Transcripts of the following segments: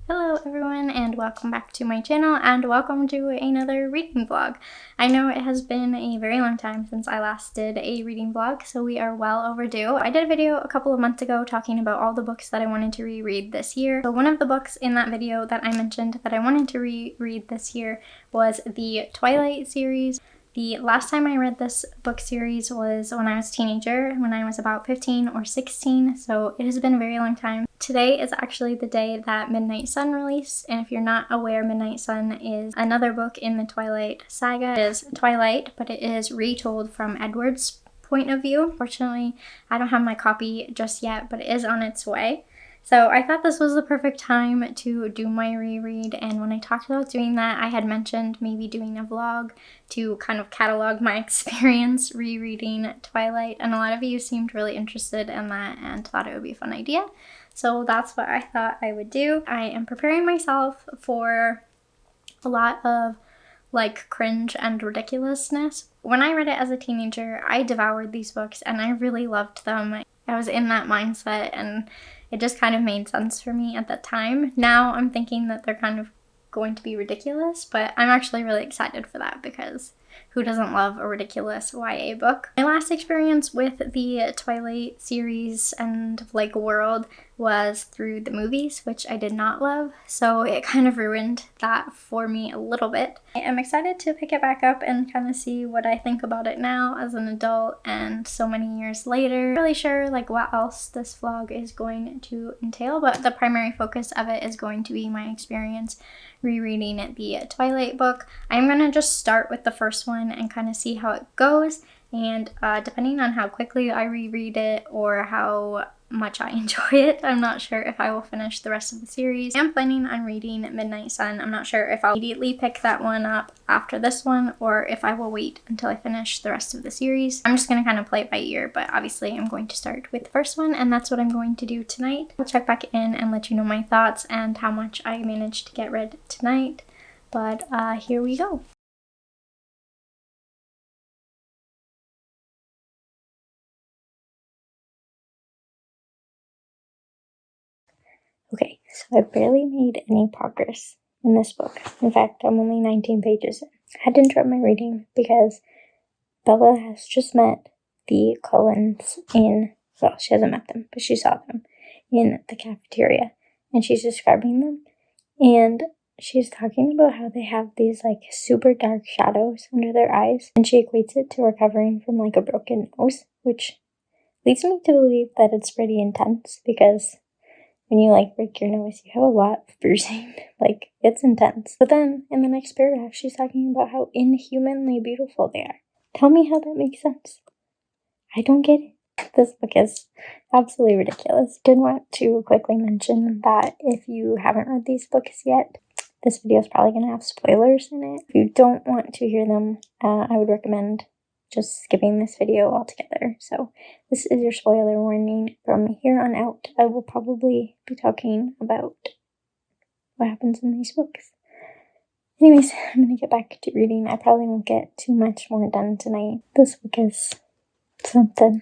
Hello everyone and welcome back to my channel and welcome to another reading vlog. I know it has been a very long time since I last did a reading vlog, so we are well overdue. I did a video a couple of months ago talking about all the books that I wanted to reread this year. So one of the books in that video that I mentioned that I wanted to reread this year was the Twilight series. The last time I read this book series was when I was a teenager, when I was about 15 or 16, so it has been a very long time. Today is actually the day that Midnight Sun released, and if you're not aware, Midnight Sun is another book in the Twilight saga. It is Twilight, but it is retold from Edward's point of view. Fortunately, I don't have my copy just yet, but it is on its way. So I thought this was the perfect time to do my reread, and when I talked about doing that, I had mentioned maybe doing a vlog to kind of catalog my experience rereading Twilight, and a lot of you seemed really interested in that and thought it would be a fun idea. So that's what I thought I would do. I am preparing myself for a lot of like cringe and ridiculousness. When I read it as a teenager, I devoured these books and I really loved them. I was in that mindset and it just kind of made sense for me at that time. Now I'm thinking that they're kind of going to be ridiculous, but I'm actually really excited for that because who doesn't love a ridiculous YA book? My last experience with the Twilight series and like world was through the movies, which I did not love, so it kind of ruined that for me a little bit. I am excited to pick it back up and kind of see what I think about it now as an adult and so many years later. Not really sure like what else this vlog is going to entail, but the primary focus of it is going to be my experience rereading the Twilight book. I'm gonna just start with the first one and kind of see how it goes, and depending on how quickly I reread it or how much I enjoy it, I'm not sure if I will finish the rest of the series. I am planning on reading Midnight Sun. I'm not sure if I'll immediately pick that one up after this one or if I will wait until I finish the rest of the series. I'm just going to kind of play it by ear, but obviously I'm going to start with the first one, and that's what I'm going to do tonight. I'll check back in and let you know my thoughts and how much I managed to get read tonight, but here we go. Okay, so I've barely made any progress in this book. In fact, I'm only 19 pages in. I had to interrupt my reading because Bella has just met the Cullens well, she hasn't met them, but she saw them in the cafeteria, and she's describing them, and she's talking about how they have these like super dark shadows under their eyes, and she equates it to recovering from like a broken nose, which leads me to believe that it's pretty intense because when you like break your nose, you have a lot of bruising. Like, it's intense. But then in the next paragraph, she's talking about how inhumanly beautiful they are. Tell me how that makes sense. I don't get it. This book is absolutely ridiculous. Did want to quickly mention that if you haven't read these books yet, this video is probably going to have spoilers in it. If you don't want to hear them, I would recommend just skipping this video altogether. So this is your spoiler warning. From here on out, I will probably be talking about what happens in these books. Anyways, I'm gonna get back to reading. I probably won't get too much more done tonight. This book is something.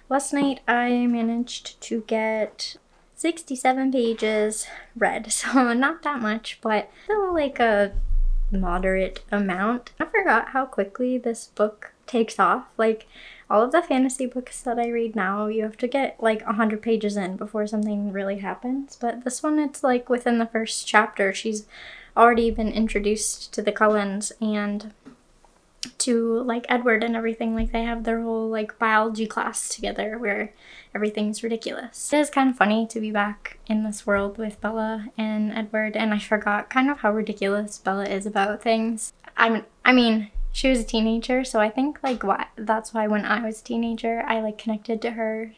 Last night I managed to get 67 pages read, so not that much, but still like a moderate amount. I forgot how quickly this book takes off. Like, all of the fantasy books that I read now, you have to get like 100 pages in before something really happens, but this one, it's like within the first chapter she's already been introduced to the Cullens and to like Edward and everything. Like, they have their whole like biology class together where everything's ridiculous. It is kind of funny to be back in this world with Bella and Edward, and I forgot kind of how ridiculous Bella is about things. I mean, she was a teenager, so I think like that's why when I was a teenager, I like connected to her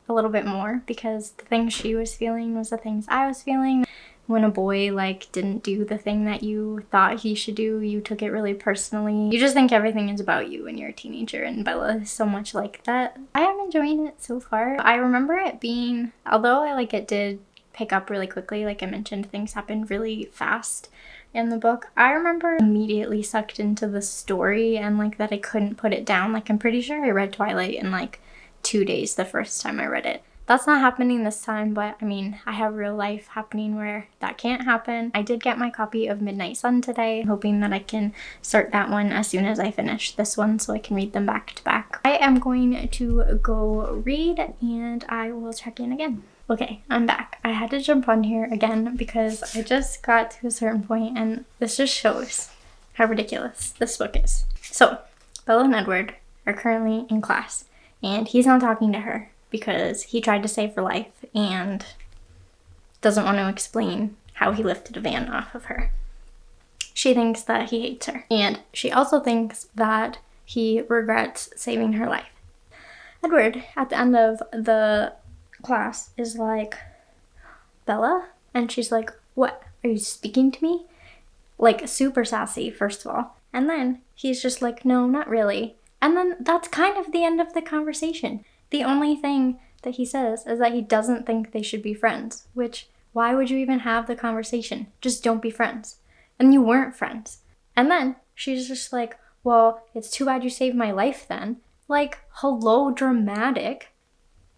a little bit more because the things she was feeling was the things I was feeling. When a boy like didn't do the thing that you thought he should do, you took it really personally. You just think everything is about you when you're a teenager, and Bella is so much like that. I am enjoying it so far. I remember it being, although it did pick up really quickly, like I mentioned, things happened really fast in the book. I remember immediately sucked into the story and like that I couldn't put it down. Like, I'm pretty sure I read Twilight in like 2 days the first time I read it. That's not happening this time, but I mean, I have real life happening where that can't happen. I did get my copy of Midnight Sun today, hoping that I can start that one as soon as I finish this one so I can read them back to back. I am going to go read and I will check in again. Okay, I'm back. I had to jump on here again because I just got to a certain point and this just shows how ridiculous this book is. So, Bella and Edward are currently in class and he's not talking to her because he tried to save her life and doesn't want to explain how he lifted a van off of her. She thinks that he hates her, and she also thinks that he regrets saving her life. Edward, at the end of the class, is like, Bella? And she's like, what? Are you speaking to me? Like, super sassy, first of all. And then he's just like, no, not really. And then that's kind of the end of the conversation. The only thing that he says is that he doesn't think they should be friends, which, why would you even have the conversation? Just don't be friends. And you weren't friends. And then she's just like, well, it's too bad you saved my life then. Like, hello, dramatic.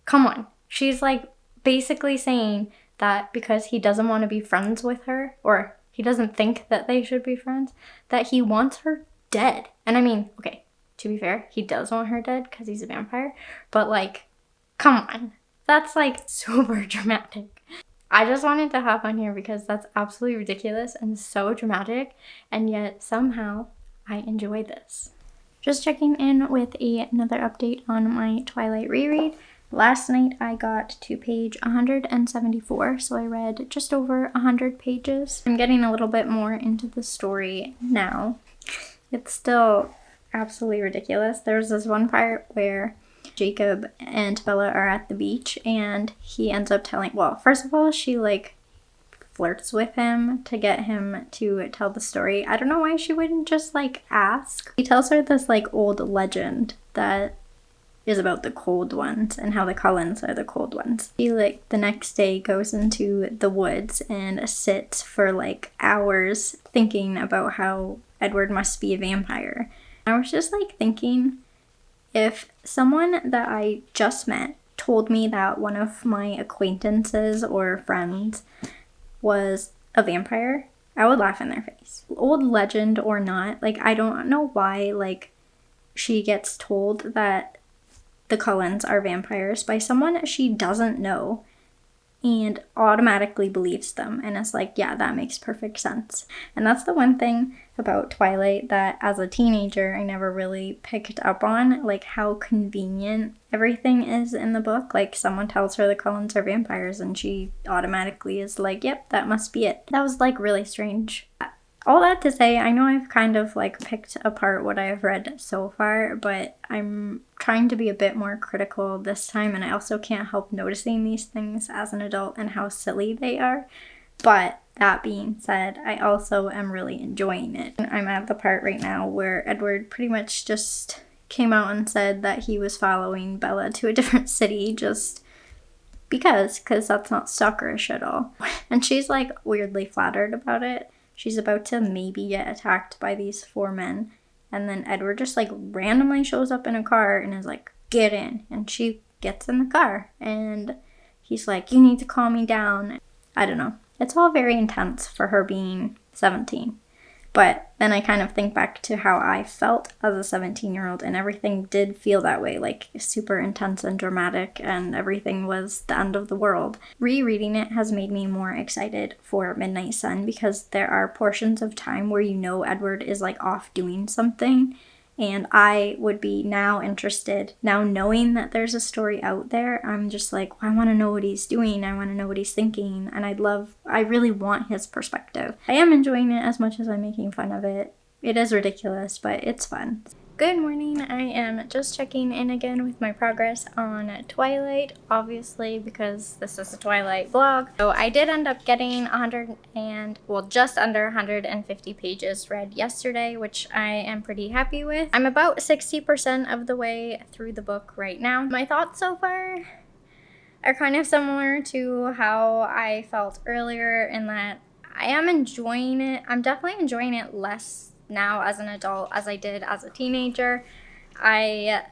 Come on. She's like basically saying that because he doesn't want to be friends with her, or he doesn't think that they should be friends, that he wants her dead. And I mean, okay, to be fair, he does want her dead because he's a vampire, but like, come on. That's like super dramatic. I just wanted to hop on here because that's absolutely ridiculous and so dramatic, and yet somehow I enjoy this. Just checking in with another update on my Twilight reread. Last night I got to page 174, so I read just over 100 pages. I'm getting a little bit more into the story now. It's still absolutely ridiculous. There's this one part where Jacob and Bella are at the beach and he ends up telling, well, first of all, she like flirts with him to get him to tell the story. I don't know why she wouldn't just like ask. He tells her this like old legend that is about the cold ones and how the Cullens are the cold ones. He like the next day goes into the woods and sits for like hours thinking about how Edward must be a vampire. I was just like thinking, if someone that I just met told me that one of my acquaintances or friends was a vampire, I would laugh in their face. Old legend or not, like I don't know why like she gets told that the Cullens are vampires by someone she doesn't know and automatically believes them, and it's like, yeah, that makes perfect sense. And that's the one thing about Twilight that as a teenager I never really picked up on, like how convenient everything is in the book. Like someone tells her the Cullens are vampires and she automatically is like, yep, that must be it. That was like really strange. All that to say, I know I've kind of like picked apart what I've read so far, but I'm trying to be a bit more critical this time, and I also can't help noticing these things as an adult and how silly they are. But that being said, I also am really enjoying it. I'm at the part right now where Edward pretty much just came out and said that he was following Bella to a different city just because that's not stalkerish at all. And she's like weirdly flattered about it. She's about to maybe get attacked by these 4 men. And then Edward just like randomly shows up in a car and is like, get in. And she gets in the car. And he's like, you need to calm me down. I don't know. It's all very intense for her being 17. But then I kind of think back to how I felt as a 17-year-old, and everything did feel that way, like super intense and dramatic, and everything was the end of the world. Rereading it has made me more excited for Midnight Sun because there are portions of time where you know Edward is like off doing something, and I would be now interested, now knowing that there's a story out there, I'm just like, I want to know what he's doing, I want to know what he's thinking, and I really want his perspective. I am enjoying it as much as I'm making fun of it. It is ridiculous, but it's fun. Good morning, I am just checking in again with my progress on Twilight, obviously because this is a Twilight vlog. So I did end up getting just under 150 pages read yesterday, which I am pretty happy with. I'm about 60% of the way through the book right now. My thoughts so far are kind of similar to how I felt earlier in that I am enjoying it. I'm definitely enjoying it less now as an adult as I did as a teenager. I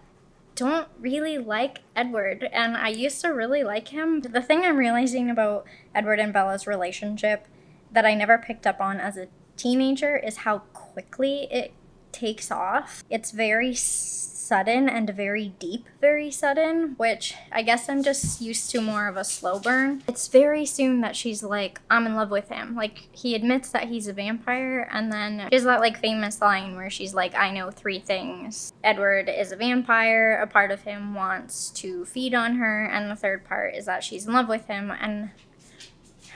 don't really like Edward, and I used to really like him. The thing I'm realizing about Edward and Bella's relationship that I never picked up on as a teenager is how quickly it takes off. It's very sudden and very deep, very sudden, which I guess I'm just used to more of a slow burn. It's very soon that she's like, I'm in love with him. Like, he admits that he's a vampire, and then there's that like famous line where she's like, I know 3 things. Edward is a vampire, a part of him wants to feed on her, and the third part is that she's in love with him. And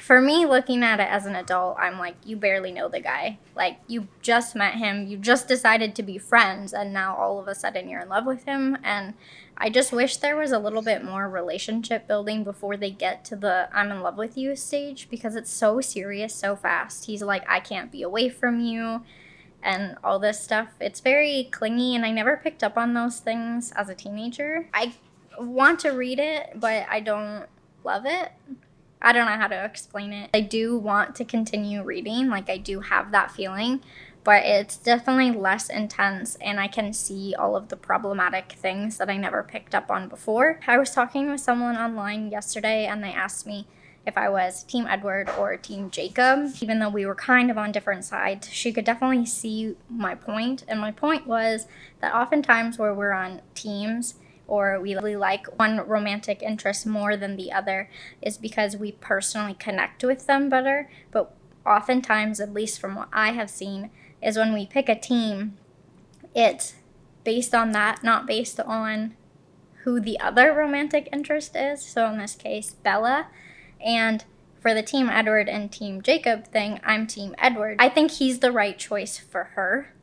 for me, looking at it as an adult, I'm like, you barely know the guy. Like, you just met him, you just decided to be friends, and now all of a sudden you're in love with him. And I just wish there was a little bit more relationship building before they get to the I'm in love with you stage, because it's so serious so fast. He's like, I can't be away from you, and all this stuff. It's very clingy, and I never picked up on those things as a teenager. I want to read it, but I don't love it. I don't know how to explain it. I do want to continue reading, like I do have that feeling, but it's definitely less intense, and I can see all of the problematic things that I never picked up on before. I was talking with someone online yesterday, and they asked me if I was Team Edward or Team Jacob. Even though we were kind of on different sides, she could definitely see my point, and my point was that oftentimes where we're on teams, or we really like one romantic interest more than the other, is because we personally connect with them better. But oftentimes, at least from what I have seen, is when we pick a team, it's based on that, not based on who the other romantic interest is. So in this case, Bella. And for the Team Edward and Team Jacob thing, I'm Team Edward. I think he's the right choice for her,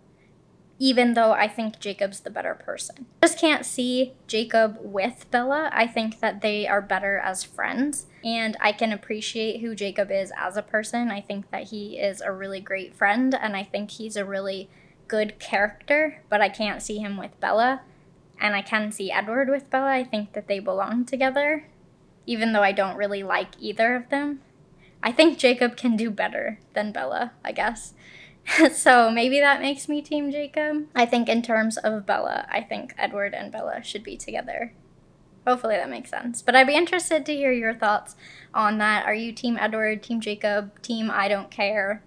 even though I think Jacob's the better person. I just can't see Jacob with Bella. I think that they are better as friends, and I can appreciate who Jacob is as a person. I think that he is a really great friend, and I think he's a really good character, but I can't see him with Bella, and I can see Edward with Bella. I think that they belong together, even though I don't really like either of them. I think Jacob can do better than Bella, I guess. So maybe that makes me Team Jacob. I think in terms of Bella, I think Edward and Bella should be together. Hopefully that makes sense. But I'd be interested to hear your thoughts on that. Are you Team Edward, Team Jacob, Team I don't care?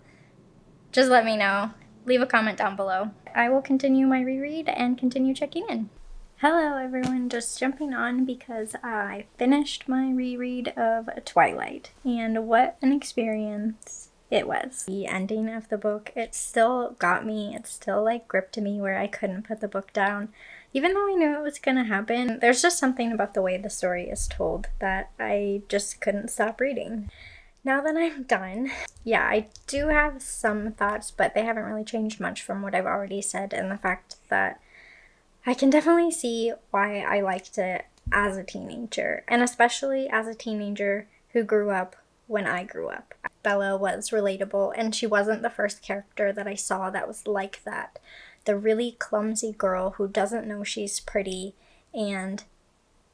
Just let me know. Leave a comment down below. I will continue my reread and continue checking in. Hello everyone, just jumping on because I finished my reread of Twilight, and what an experience it was. The ending of the book, it still got me. It still like gripped me where I couldn't put the book down. Even though I knew it was gonna happen, there's just something about the way the story is told that I just couldn't stop reading. Now that I'm done, yeah, I do have some thoughts, but they haven't really changed much from what I've already said, and the fact that I can definitely see why I liked it as a teenager, and especially as a teenager who grew up when I grew up. Bella was relatable, and she wasn't the first character that I saw that was like that. The really clumsy girl who doesn't know she's pretty and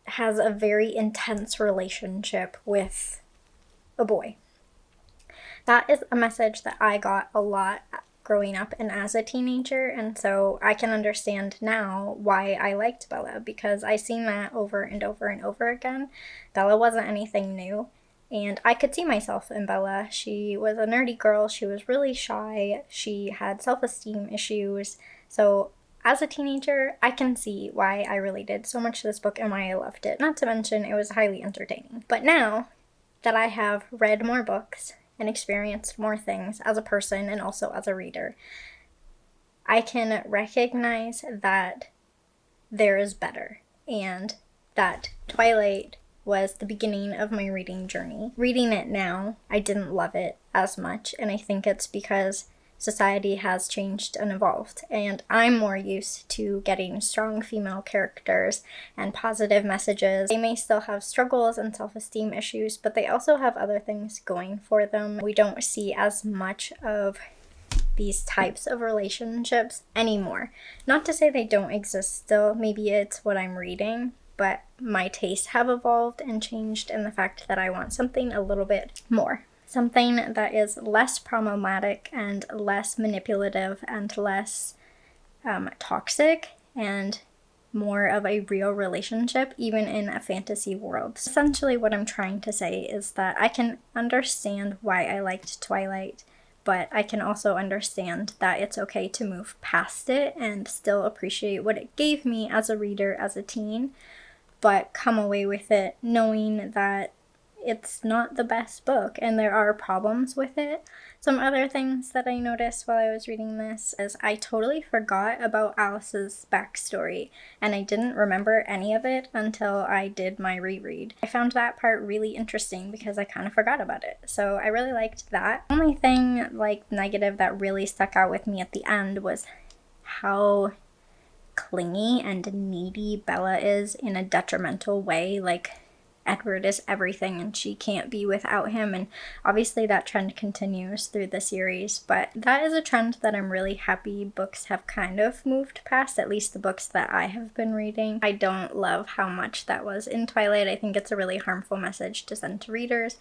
has a very intense relationship with a boy. That is a message that I got a lot growing up and as a teenager, and so I can understand now why I liked Bella, because I seen that over and over and over again. Bella wasn't anything new, and I could see myself in Bella. She was a nerdy girl, she was really shy, she had self-esteem issues, so as a teenager, I can see why I related so much to this book and why I loved it. Not to mention, it was highly entertaining. But now that I have read more books and experienced more things as a person and also as a reader, I can recognize that there is better, and that Twilight was the beginning of my reading journey. Reading it now, I didn't love it as much, and I think it's because society has changed and evolved, and I'm more used to getting strong female characters and positive messages. They may still have struggles and self-esteem issues, but they also have other things going for them. We don't see as much of these types of relationships anymore. Not to say they don't exist still, maybe it's what I'm reading, but my tastes have evolved and changed in the fact that I want something a little bit more. Something that is less problematic and less manipulative and less toxic and more of a real relationship, even in a fantasy world. Essentially what I'm trying to say is that I can understand why I liked Twilight, but I can also understand that it's okay to move past it and still appreciate what it gave me as a reader, as a teen, but come away with it knowing that it's not the best book and there are problems with it. Some other things that I noticed while I was reading this is I totally forgot about Alice's backstory, and I didn't remember any of it until I did my reread. I found that part really interesting because I kind of forgot about it, so I really liked that. The only thing negative that really stuck out with me at the end was how clingy and needy Bella is in a detrimental way. Edward is everything and she can't be without him, and obviously that trend continues through the series, but that is a trend that I'm really happy books have kind of moved past, at least the books that I have been reading. I don't love how much that was in Twilight. I think it's a really harmful message to send to readers.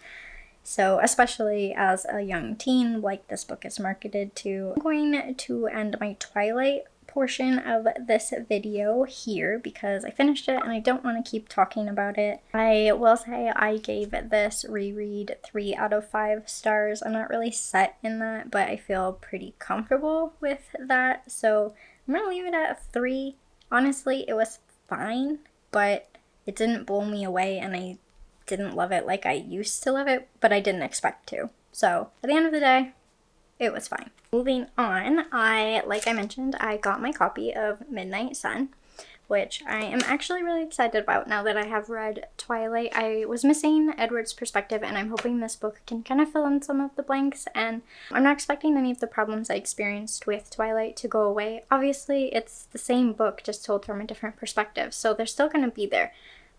So especially as a young teen, like this book is marketed to. I'm going to end my Twilight portion of this video here because I finished it and I don't want to keep talking about it. I will say I gave this reread 3 out of 5 stars. I'm not really set in that, but I feel pretty comfortable with that, so I'm gonna leave it at 3. Honestly, it was fine, but it didn't blow me away and I didn't love it like I used to love it, but I didn't expect to. So at the end of the day, it was fine. Moving on, like I mentioned, I got my copy of Midnight Sun, which I am actually really excited about now that I have read Twilight. I was missing Edward's perspective, and I'm hoping this book can kind of fill in some of the blanks, and I'm not expecting any of the problems I experienced with Twilight to go away. Obviously, it's the same book, just told from a different perspective, so they're still going to be there.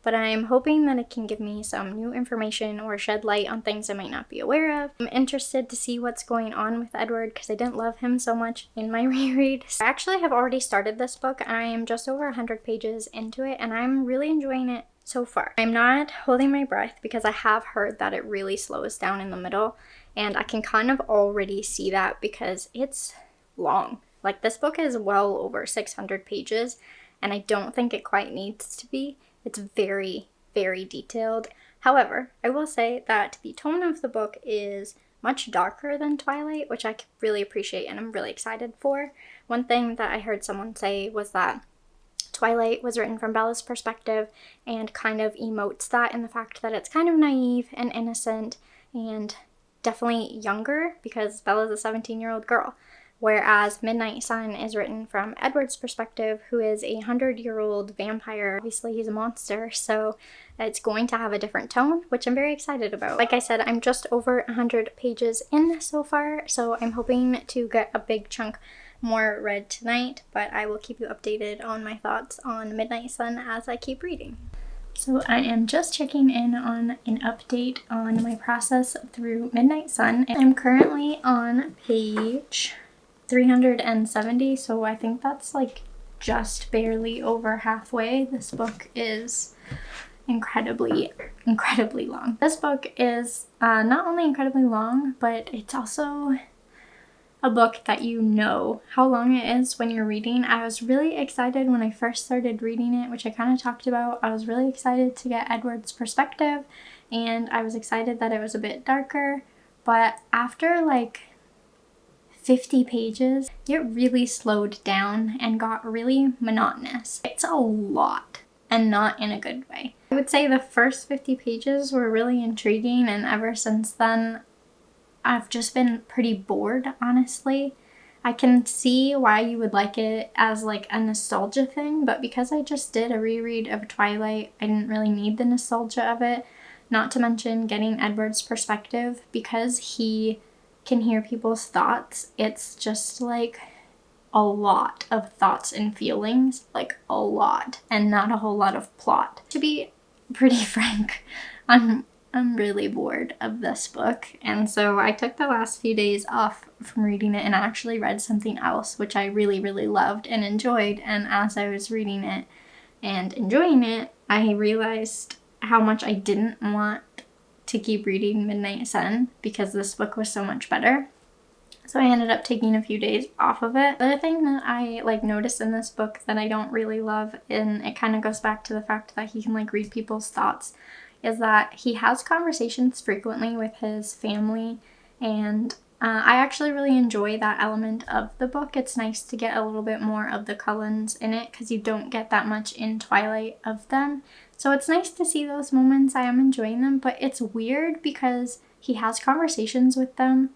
But I'm hoping that it can give me some new information or shed light on things I might not be aware of. I'm interested to see what's going on with Edward because I didn't love him so much in my reread. I actually have already started this book. I am just over 100 pages into it and I'm really enjoying it so far. I'm not holding my breath because I have heard that it really slows down in the middle, and I can kind of already see that because it's long. This book is well over 600 pages and I don't think it quite needs to be. It's very, very detailed. However, I will say that the tone of the book is much darker than Twilight, which I really appreciate and I'm really excited for. One thing that I heard someone say was that Twilight was written from Bella's perspective and kind of emotes that in the fact that it's kind of naive and innocent and definitely younger because Bella's a 17-year-old girl. Whereas Midnight Sun is written from Edward's perspective, who is a 100-year-old vampire. Obviously, he's a monster, so it's going to have a different tone, which I'm very excited about. Like I said, I'm just over 100 pages in so far, so I'm hoping to get a big chunk more read tonight, but I will keep you updated on my thoughts on Midnight Sun as I keep reading. So I am just checking in on an update on my process through Midnight Sun. I'm currently on page 370, so I think that's just barely over halfway. This book is incredibly long. This book is not only incredibly long, but it's also a book that you know how long it is when you're reading. I was really excited when I first started reading it, which I kind of talked about. I was really excited to get Edward's perspective, and I was excited that it was a bit darker, but after 50 pages, it really slowed down and got really monotonous. It's a lot, and not in a good way. I would say the first 50 pages were really intriguing, and ever since then, I've just been pretty bored, honestly. I can see why you would like it as a nostalgia thing, but because I just did a reread of Twilight, I didn't really need the nostalgia of it. Not to mention getting Edward's perspective, because he can hear people's thoughts. It's just a lot of thoughts and feelings, a lot, and not a whole lot of plot. To be pretty frank, I'm really bored of this book, and so I took the last few days off from reading it and actually read something else, which I really loved and enjoyed. And as I was reading it and enjoying it, I realized how much I didn't want to keep reading Midnight Sun because this book was so much better. So I ended up taking a few days off of it. The other thing that I noticed in this book that I don't really love, and it kind of goes back to the fact that he can read people's thoughts, is that he has conversations frequently with his family, and I actually really enjoy that element of the book. It's nice to get a little bit more of the Cullens in it because you don't get that much in Twilight of them. So it's nice to see those moments. I am enjoying them, but it's weird because he has conversations with them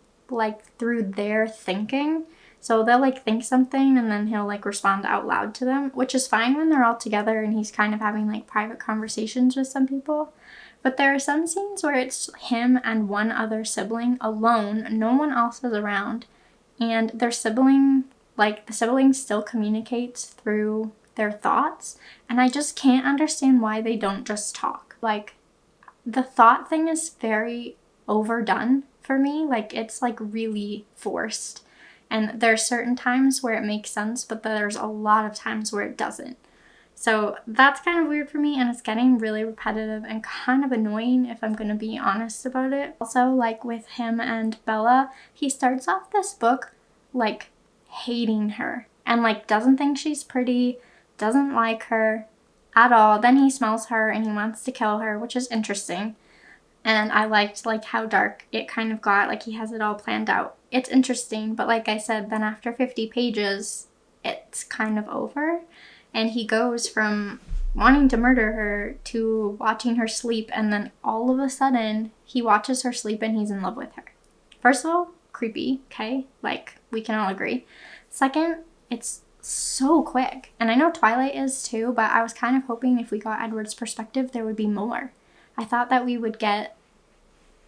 through their thinking. So they'll think something and then he'll respond out loud to them, which is fine when they're all together and he's kind of having private conversations with some people. But there are some scenes where it's him and one other sibling alone, no one else is around, and their sibling, the sibling still communicates through their thoughts, and I just can't understand why they don't just talk. The thought thing is very overdone for me. It's really forced. And there's certain times where it makes sense, but there's a lot of times where it doesn't. So that's kind of weird for me, and it's getting really repetitive and kind of annoying if I'm going to be honest about it. Also, with him and Bella, he starts off this book hating her and doesn't think she's pretty, doesn't like her at all. Then he smells her and he wants to kill her, which is interesting. And I liked how dark it kind of got, he has it all planned out. It's interesting, but like I said, then after 50 pages, it's kind of over. And he goes from wanting to murder her to watching her sleep, and then all of a sudden, he watches her sleep and he's in love with her. First of all, creepy, okay? We can all agree. Second, it's so quick. And I know Twilight is too, but I was kind of hoping if we got Edward's perspective, there would be more. I thought that we would get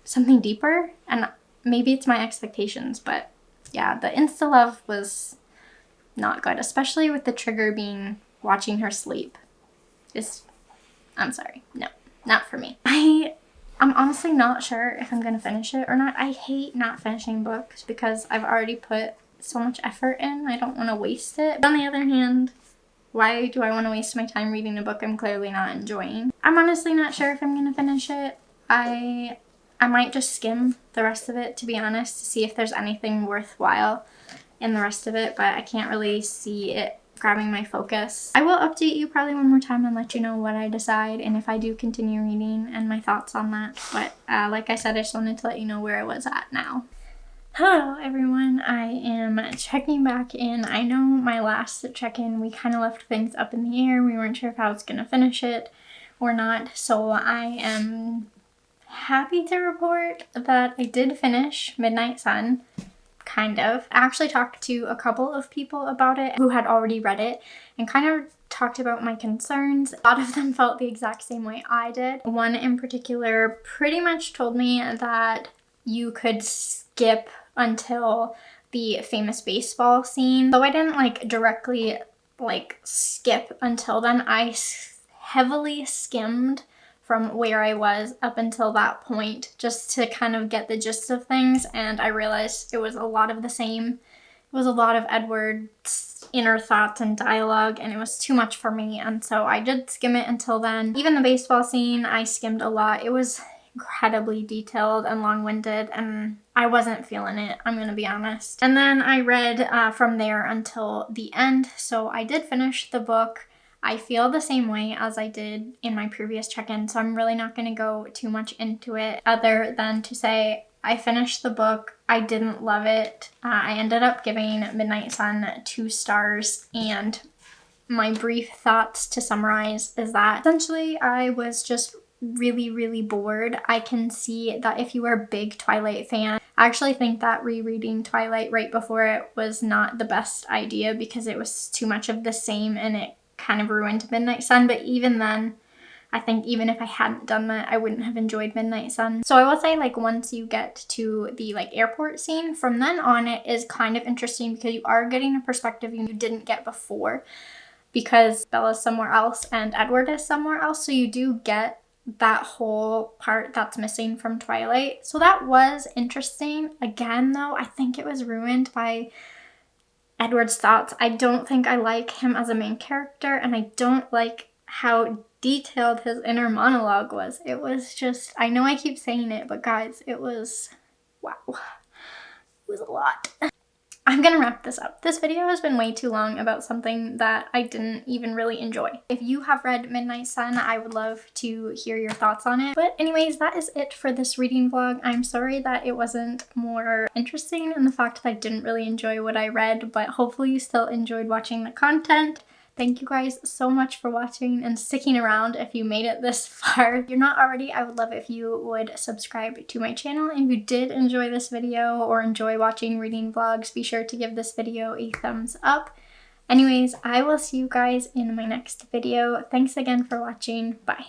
something deeper, and maybe it's my expectations, but yeah, the insta-love was not good, especially with the trigger being watching her sleep. I'm sorry, no, not for me. I'm honestly not sure if I'm gonna finish it or not. I hate not finishing books because I've already put so much effort in. I don't want to waste it. But on the other hand, why do I want to waste my time reading a book I'm clearly not enjoying? I'm honestly not sure if I'm gonna finish it. I might just skim the rest of it, to be honest, to see if there's anything worthwhile in the rest of it, but I can't really see it grabbing my focus. I will update you probably one more time and let you know what I decide and if I do continue reading and my thoughts on that. But like I said, I just wanted to let you know where I was at now. Hello everyone, I am checking back in. I know my last check-in, we kind of left things up in the air. We weren't sure if I was going to finish it or not. So I am happy to report that I did finish Midnight Sun. Kind of. I actually talked to a couple of people about it who had already read it and kind of talked about my concerns. A lot of them felt the exact same way I did. One in particular pretty much told me that you could skip until the famous baseball scene. Though I didn't directly skip until then. I heavily skimmed from where I was up until that point just to kind of get the gist of things, and I realized it was a lot of the same. It was a lot of Edward's inner thoughts and dialogue, and it was too much for me, and so I did skim it until then. Even the baseball scene, I skimmed a lot. It was incredibly detailed and long-winded, and I wasn't feeling it, I'm gonna be honest. And then I read from there until the end, so I did finish the book. I feel the same way as I did in my previous check-in, so I'm really not going to go too much into it other than to say I finished the book. I didn't love it. I ended up giving Midnight Sun 2 stars, and my brief thoughts to summarize is that essentially I was just really, really bored. I can see that if you are a big Twilight fan, I actually think that rereading Twilight right before it was not the best idea because it was too much of the same and it kind of ruined Midnight Sun. But even then, I think even if I hadn't done that, I wouldn't have enjoyed Midnight Sun. So I will say once you get to the airport scene, from then on it is kind of interesting because you are getting a perspective you didn't get before because Bella's somewhere else and Edward is somewhere else. So you do get that whole part that's missing from Twilight. So that was interesting. Again though, I think it was ruined by Edward's thoughts. I don't think I like him as a main character, and I don't like how detailed his inner monologue was. It was just, I know I keep saying it, but guys, it was, wow. It was a lot. I'm gonna wrap this up. This video has been way too long about something that I didn't even really enjoy. If you have read Midnight Sun, I would love to hear your thoughts on it. But anyways, that is it for this reading vlog. I'm sorry that it wasn't more interesting in the fact that I didn't really enjoy what I read, but hopefully you still enjoyed watching the content. Thank you guys so much for watching and sticking around if you made it this far. If you're not already, I would love if you would subscribe to my channel. And if you did enjoy this video or enjoy watching reading vlogs, be sure to give this video a thumbs up. Anyways, I will see you guys in my next video. Thanks again for watching. Bye.